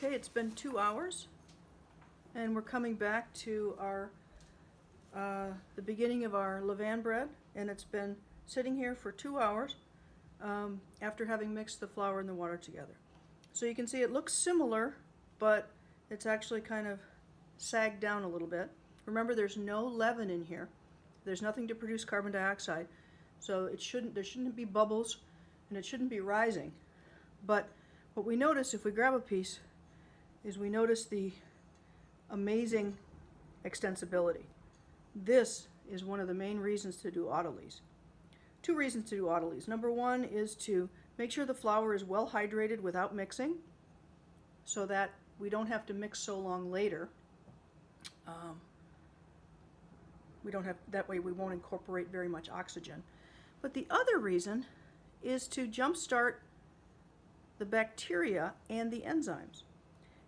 Okay, it's been 2 hours, and we're coming back to our the beginning of our Levain bread, and it's been sitting here for 2 hours after having mixed the flour and the water together. So you can see it looks similar, but it's actually kind of sagged down a little bit. Remember, there's no leaven in here. There's nothing to produce carbon dioxide, so there shouldn't be bubbles, and it shouldn't be rising. But what we notice if we grab a piece is we notice the amazing extensibility. This is one of the main reasons to do autolyse. 2 reasons to do autolyse. Number 1 is to make sure the flour is well hydrated without mixing, so that we don't have to mix so long later. That way we won't incorporate very much oxygen. But the other reason is to jumpstart the bacteria and the enzymes.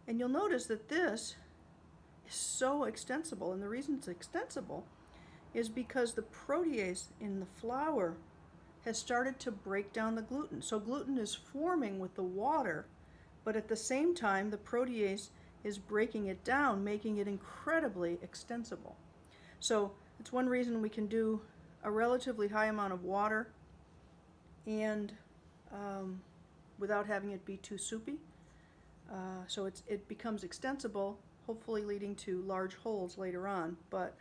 And you'll notice that this is so extensible, and the reason it's extensible is because the protease in the flour has started to break down the gluten. So gluten is forming with the water, but at the same time the protease is breaking it down, making it incredibly extensible. So it's one reason we can do a relatively high amount of water and without having it be too soupy. So it becomes extensible, hopefully leading to large holes later on. But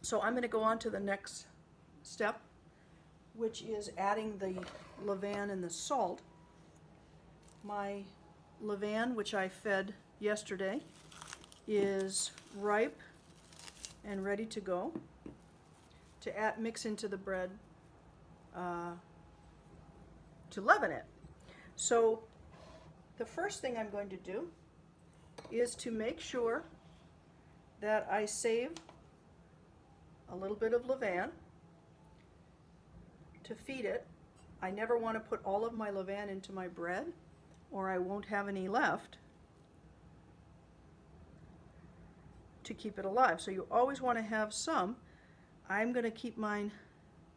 so I'm going to go on to the next step, which is adding the Levain and the salt. My Levain, which I fed yesterday, is ripe and ready to go to mix into the bread to leaven it. So the first thing I'm going to do is to make sure that I save a little bit of Levain to feed it. I never want to put all of my Levain into my bread, or I won't have any left to keep it alive. So you always want to have some. I'm going to keep mine,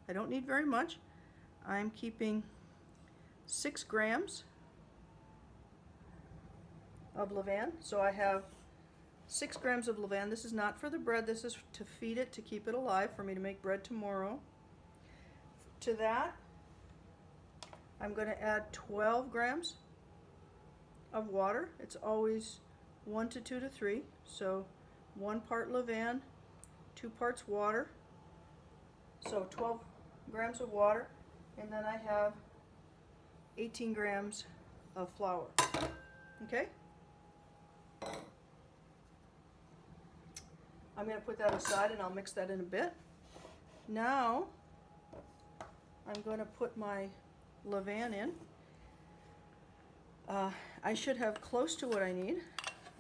I don't need very much. I'm keeping 6 grams of Levain. So I have 6 grams of Levain. This is not for the bread, this is to feed it, to keep it alive, for me to make bread tomorrow. To that, I'm going to add 12 grams of water. It's always 1 to 2 to 3. So 1 part Levain, 2 parts water. So 12 grams of water. And then I have 18 grams of flour. Okay? I'm going to put that aside and I'll mix that in a bit. Now I'm going to put my Levain in. I should have close to what I need.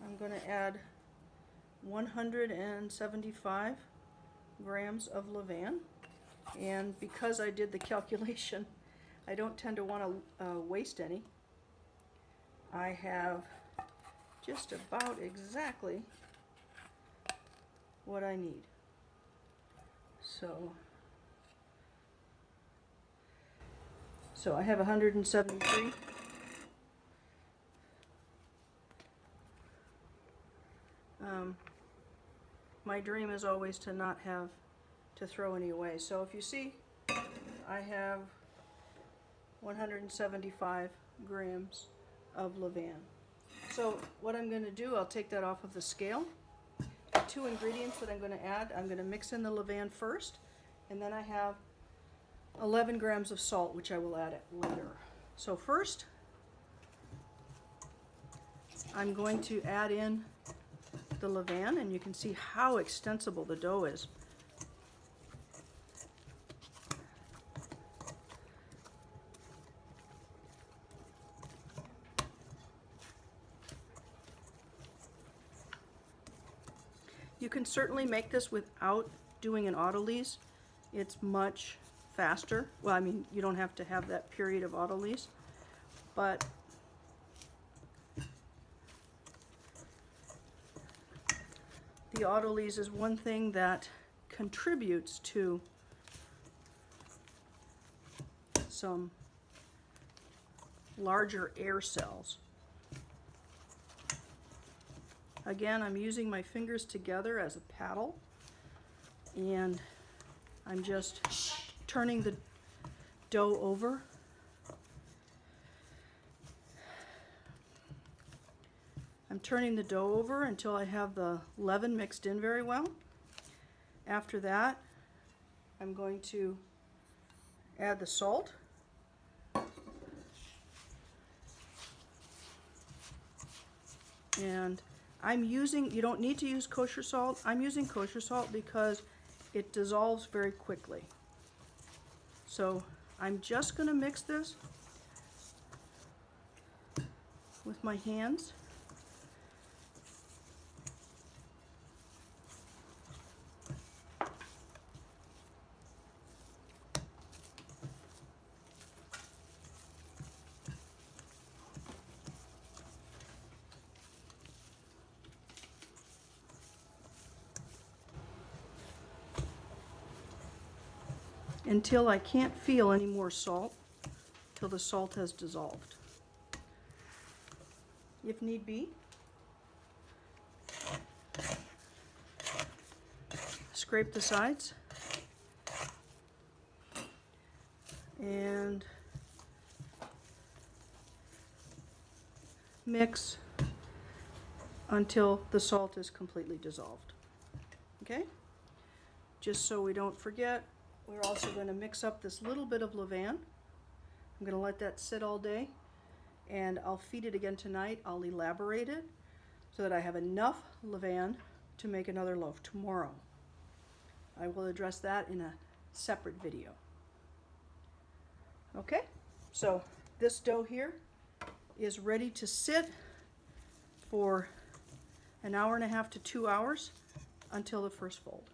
I'm going to add 175 grams of Levain. And because I did the calculation, I don't tend to want to waste any. I have just about exactly what I need. So I have 173. My dream is always to not have to throw any away. So if you see, I have 175 grams of Levain. So what I'm going to do, I'll take that off of the scale. The 2 ingredients that I'm going to add, I'm going to mix in the Levain first, and then I have 11 grams of salt, which I will add later. So first, I'm going to add in the Levain, and you can see how extensible the dough is. You can certainly make this without doing an autolyse. It's much faster. Well, I mean, you don't have to have that period of autolyse, but the autolyse is one thing that contributes to some larger air cells. Again, I'm using my fingers together as a paddle, and I'm just turning the dough over. I'm turning the dough over until I have the leaven mixed in very well. After that, I'm going to add the salt. And I'm using, you don't need to use kosher salt. I'm using kosher salt because it dissolves very quickly. So I'm just going to mix this with my hands. Until I can't feel any more salt, till the salt has dissolved. If need be, scrape the sides and mix until the salt is completely dissolved. Okay? Just so we don't forget, we're also going to mix up this little bit of Levain. I'm going to let that sit all day, and I'll feed it again tonight. I'll elaborate it so that I have enough Levain to make another loaf tomorrow. I will address that in a separate video. Okay, so this dough here is ready to sit for an hour and a half to 2 hours until the first fold.